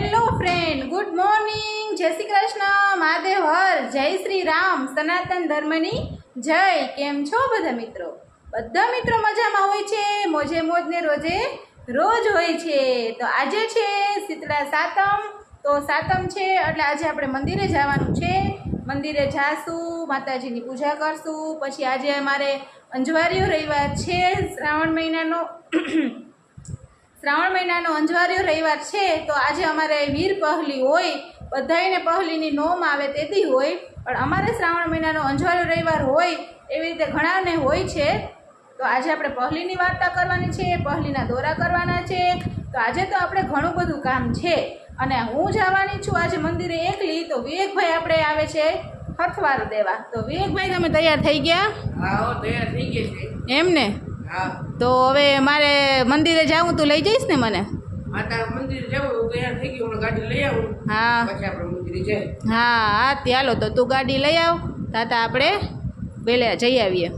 Hello friend, good morning, જય શ્રી કૃષ્ણ, મહાદેવ હર, જય શ્રી રામ, સનાતન ધર્મની જય। કેમ છો બધા મિત્રો? બધા મિત્રો મજામાં હોય છે, મોજે મોજ ને રોજે રોજ હોય છે। તો આજે છે શીતળા સાતમ, તો સાતમ છે એટલે આજે આપણે મંદિરે જવાનું છે। મંદિરે જાશું, માતાજીની પૂજા કરશું, પછી આજે અમારે અંજવારીઓ રવિવાર છે, શ્રાવણ મહિનાનો અંજવારીઓ રવિવાર છે। તો આજે અમારે વીર પહલી હોય, બધાને પહલીની નોમ આવે તેથી હોય, પણ અમારે શ્રાવણ મહિનાનો અંજવારીઓ રવિવાર હોય એવી રીતે ઘણાને હોય છે। તો આજે આપણે પહલીની વાર્તા કરવાની છે, પહલીના દોરા કરવાના છે। તો આજે તો આપણે ઘણું બધું કામ છે અને હું જવાની છું આજે મંદિરે એકલી। તો વિવેકભાઈ આપણે આવે છે હથવારો દેવા। તો વિવેકભાઈ તમે તૈયાર થઈ ગયા? હા, તૈયાર થઈ ગયા છે। એમ ને? હા। તો હવે મારે મંદિરે જાવું, તું લઈ જઈશ ને મને? હા, તારે મંદિરે જવું, તૈયાર થઈ ગયું, હમણાં ગાડી લઈ આવું, હા પછી આપણે મંદિરે જઈએ। હા, ચાલો તો તું ગાડી લઈ આવ, તાતા આપણે વહેલા જઈ આવીએ।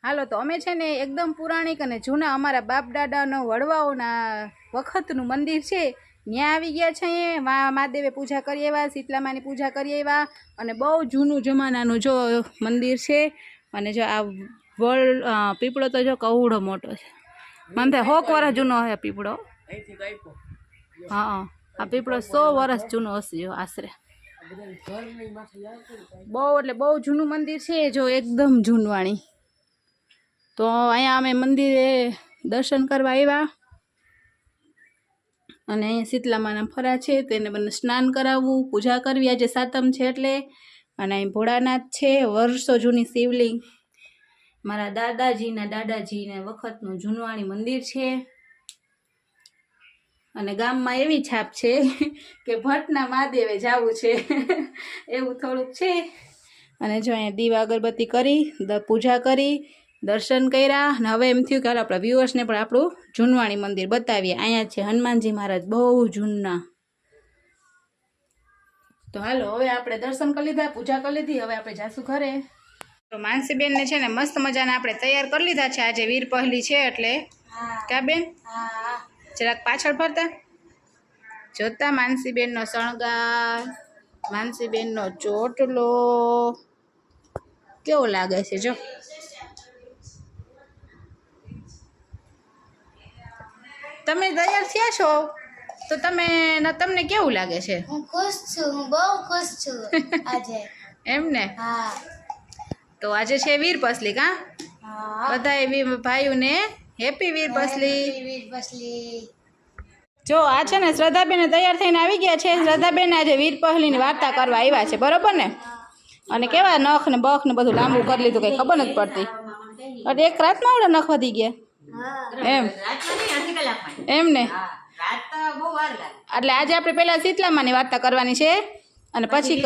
હાલો, તો અમે છે ને એકદમ પૌરાણિક અને જૂના અમારા બાપ દાદાનો વડવાઓના વખતનું મંદિર છે, ત્યાં આવી ગયા છે। મહાદેવે પૂજા કરી આવ્યા, શીતલામાની પૂજા કરી આવ્યા, અને બહુ જૂનું જમાનાનું જો મંદિર છે। અને જો આ પીપળો તો જો કવડો મોટો છે, મને થાય 100 વર્ષ જૂનો હશે પીપળો। હા, આ પીપળો 100 વર્ષ જૂનો હશે જો આશરે। બહુ એટલે બહુ જૂનું મંદિર છે જો, એકદમ જૂનવાણી। તો અહીંયા અમે મંદિરે દર્શન કરવા આવ્યા, અને અહીંયા શીતલામાના ફરા છે, તેને મને સ્નાન કરાવવું, પૂજા કરવી, આજે સાતમ છે એટલે। અને અહીં ભોળાનાથ છે, વર્ષો જૂની શિવલિંગ, મારા દાદાજીને વખતનું જૂનવાણી મંદિર છે। અને ગામમાં એવી છાપ છે કે ભટ્ટના મહાદેવે જવું છે એવું થોડુંક છે। અને જો અહીંયા દીવા અગરબત્તી કરી, પૂજા કરી, દર્શન કર્યા, અને હવે એમ થયું કે હાલો આપણા વ્યુઅર્સને પણ આપણું જૂનવાણી મંદિર બતાવીએ। અહીંયા છે હનુમાનજી મહારાજ, બહુ જૂના। તો હાલો હવે આપણે દર્શન કરી લીધા, પૂજા કરી લીધી, હવે આપણે જાશું ઘરે। તો માનસીબેનને છે ને મસ્ત મજાના આપણે તૈયાર કરી લીધા છે, આજે વીર પહલી છે એટલે। ક્યાં બેન? જરાક પાછળ ફરતા જોતા, માનસીબેનનો શણગાર, માનસીબેનનો ચોટલો કેવો લાગે છે જો। તમે તૈયાર થયા છો તો તમને કેવું લાગે છે? હું ખુશ છું, હું બહુ ખુશ છું આજે। એમ ને? હા તો આજે છે વીર પસલી, કા હા, બધા ભાઈઓને હેપી વીર પસલી। બસલી જો આ છે ને શ્રદ્ધાબેન તૈયાર થઈને આવી ગયા છે। શ્રદ્ધાબેન આજે વીર પહલીની વાર્તા કરવા આવ્યા છે, બરોબર ને? અને કેવા નખ ને બખ ને બધું લાંબુ કરી લીધું, કઈ ખબર નથી પડતી। એટલે એક રાતમાં આવડે નખ વધી ગયા એમ ને? એટલે આજે આપણે પહેલા શીતલામાની વાર્તા કરવાની છે, અને પછી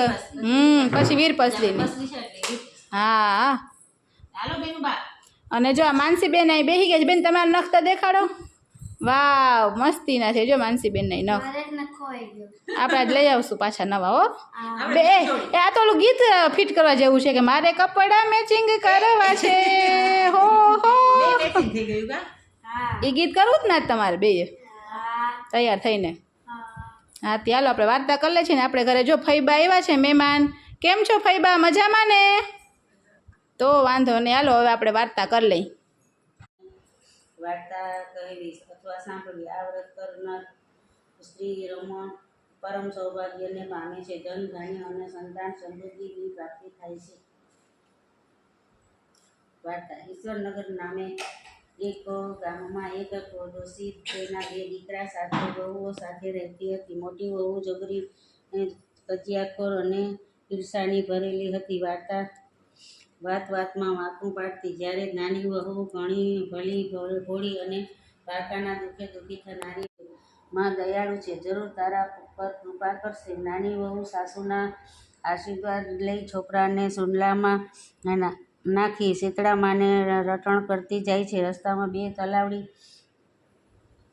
પછી વીર પસલીની। હા, અને જો આ માનસીબેન અહીં બેસી ગયા છે। બેન તમારા નખ તો દેખાડો। વાવ, મસ્તીના છે જો માનસીબેનના નખ। આપણે આજ લઈ આવશું પાછા નવા હો। બે આ તો ઓલું ગીત ફિટ કરવા જેવું છે કે મારે કપડાં મેચિંગ કરવા છે। હો હો થઈ ગયું કા એ ગીત કરવું જ ના તમારે બે તૈયાર થઈને હા ચાલો આપણે વાર્તા કરી લે છે ને આપણે ઘરે જો ફઈબા આવ્યા છે મહેમાન કેમ છો ફઈબા મજામાં ને તો વાંધો નહીં હાલો હવે આપણે વાર્તા કરી લઈ વાર્તા કહેવી અથવા સાંભળવી આ વ્રત કરનાર સ્ત્રી રમણ પરમ સૌભાગ્યને પામે છે ધન ધાન્ય અને સંતાન સમૃદ્ધિની પ્રાપ્તિ થાય છે. વાર્તા ઈશ્વરનગર નામે એક ગામમાં એક ડોશી તેના બે દીકરા સાથે વહુઓ સાથે રહેતી હતી. મોટી વહુ જબરી કજિયાખોર અને ઈર્ષાની ભરેલી હતી. વાત વાતમાં વાંકું પાડતી. જ્યારે નાની વહુ ઘણી ભલી ભોળી અને પારકાના દુઃખે દુઃખી થનારી માં દયાળુ છે, જરૂર તારા પર કૃપા કરશે. નાની વહુ સાસુના આશીર્વાદ લઈ છોકરાને સુંડલામાં નાખી શીતળામાને રટણ કરતી જાય છે. રસ્તામાં બે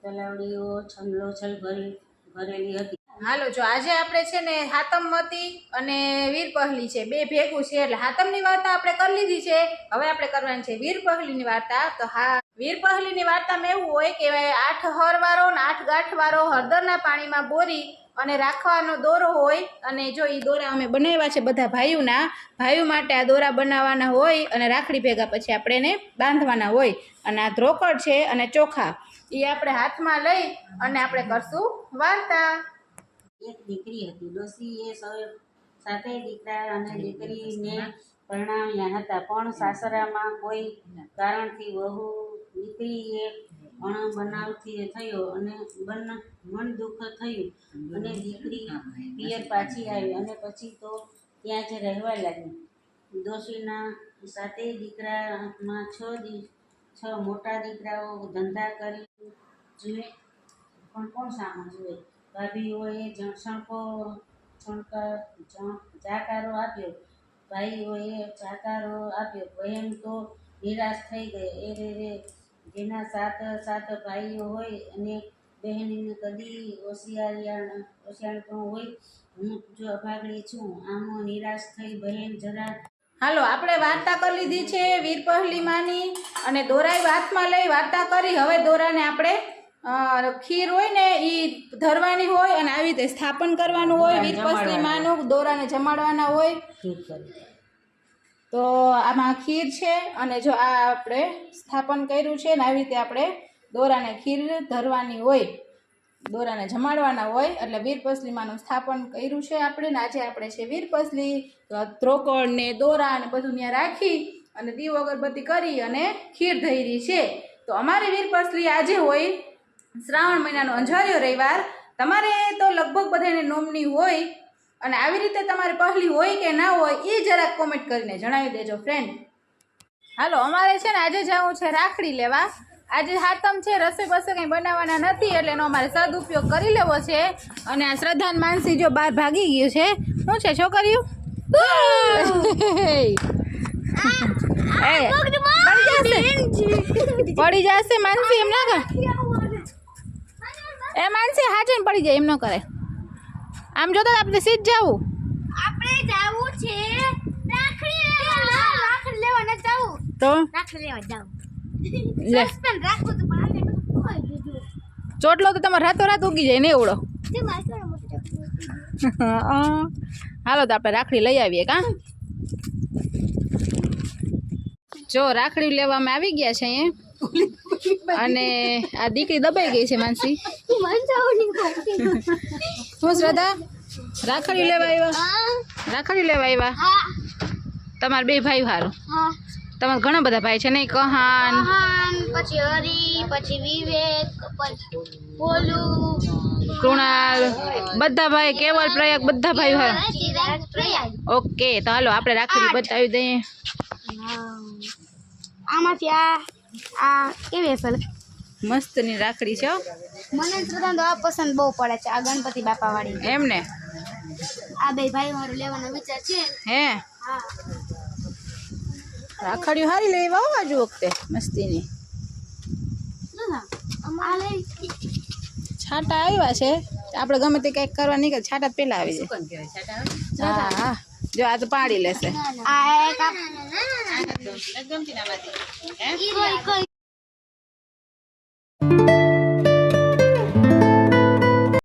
તલાવડીઓ છલોછલ ભરેલી હતી. હાલો જો આજે આપણે છે ને હાતમવતી અને વીર પહલી છે બે ભેગું છે એટલે હાતમની વાર્તા આપણે કરી લીધી છે. હવે આપણે કરવાની છે વીર પહલીની વાર્તા. તો હા વીર પહલીની વાર્તામાં એવું હોય કે 8 હરવારો ને 8 ગાંઠવારો હળદરના પાણીમાં બોરી અને રાખવાનો દોરો હોય અને જો એ દોરા અમે બનાવ્યા છે બધા ભાઈઓ માટે આ દોરા બનાવવાના હોય અને રાખડી ભેગા પછી આપણે એને બાંધવાના હોય. અને આ ધ્રોકડ છે અને ચોખા એ આપણે હાથમાં લઈ અને આપણે કરશું વાર્તા. એક દીકરી હતી. ડોશીએ સાથે દીકરા અને દીકરીને પરણાવ્યા હતા, પણ સાસરામાં કોઈ કારણથી દીકરીએ અણબનાવથી થયો અને મન દુઃખ થયું અને દીકરી પિયર પાછી આવી અને પછી તો ત્યાં જ રહેવા લાગી. ડોશીના સાથે દીકરામાં 6 મોટા દીકરાઓ ધંધા કરી જુએ પણ કોણ સામો જુએ. ભાભીઓએ જાકારો આપ્યો, ભાઈઓએ જાકારો આપ્યો. બહેન તો નિરાશ થઈ ગઈ. રે જેના 7 ભાઈઓ હોય અને બહેનને કદી ઓશિયાણ પણ હોય. હું જો અભાગણી છું. આમ નિરાશ થઈ બહેન જરા. હાલો આપણે વાર્તા કરી લીધી છે વીર પહલી માની અને દોરાઈ હાથમાં લઈ વાર્તા કરી. હવે દોરાને આપણે ખીર હોય ને એ ધરવાની હોય અને આવી રીતે સ્થાપન કરવાનું હોય. વીર પહલી માનું દોરાને જમાડવાના હોય. તો આમાં ખીર છે અને જો આ આપણે સ્થાપન કર્યું છે ને આવી રીતે આપણે દોરાને ખીર ધરવાની હોય, દોરાને જમાડવાના હોય. એટલે વીર પસલી માનું સ્થાપન કર્યું છે આપણે ને આજે આપણે છે વીર પસલી. ધ્રોકડ ને દોરા ને બધું ત્યાં રાખી અને દીવ અગરબત્તી કરી અને ખીર ધરી છે. તો અમારી વીર પસલી આજે હોય શ્રાવણ મહિનાનો અંજારિયો રવિવાર. તમારે તો લગભગ બધાને નોમની હોય અને આવી રીતે તમારે પહલી હોય કે ના હોય એ જરાક કોમેન્ટ કરીને જણાવી દેજો ફ્રેન્ડ. હાલો અમારે છે ને આજે જવું છે રાખડી લેવા. આજે હાતમ છે, રસોઈ બસો કંઈ બનાવવાના નથી એટલે એનો અમારે સદુપયોગ કરી લેવો છે. અને આ શ્રદ્ધાન માનસી જો બહાર ભાગી ગયું છે. શું છે છોકરીઓ? પડી જશે માનસી, એમ ના કર. એ માનસી હાચે પડી જાય, એમ ન કરે. આમ જોતા આપણે સીધ જવું. આપણે જાવું છે રાખડી લેવા ન જાવું. તો રાખડી લેવા જાવું. લે સસ્પેન્ડ રાખવું તો પણ આને બધું ખોઈ દીધું. ચોટલો તો તમારે રાતોરાત ઉગી જાય ને એવડો. જે મારી મોટી હાલો તો આપણે રાખડી લઈ આવીએ કા. જો રાખડી લેવામાં આવી ગયા છે અહીંયા અને આ દીકરી દબાઈ ગઈ છે માનસી. હું શ્રદ્ધા રાખડી લેવા આવ્યા? રાખડી લેવા આવ્યા તમારા બે ભાઈ હારું? તમારા ઘણા બધા ભાઈ છે નહીં? કહાન પછી હરી, પછી વિવેક, પછી બોલુ, કૃણાલ, બધા ભાઈ, કેવલ, પ્રયાગ, બધા ભાઈ હારું? પ્રયાગ. ઓકે તો હાલો આપણે રાખડી બતાવી દઈએ. આમાંથી આ કેવી અસલ મસ્તની રાખડી છે. મને શ્રદ્ધા તો આ પસંદ બહુ પડે છે, આ ગણપતિ બાપા વાળી. એમ ને? આ બે ભાઈ મારો લેવાનો વિચાર છે. હે હા રાખડીઓ સારી લેવા આવો આજુ વખતે મસ્તીની. છાંટા આવ્યા છે આપણે ગમે તે કંઈક કરવા નીકળે છાંટા પહેલા આવી જાય. હા હા જો આ તો પાડી લેશે. આ એક ગમતી ના માથે હે કોઈ કોઈ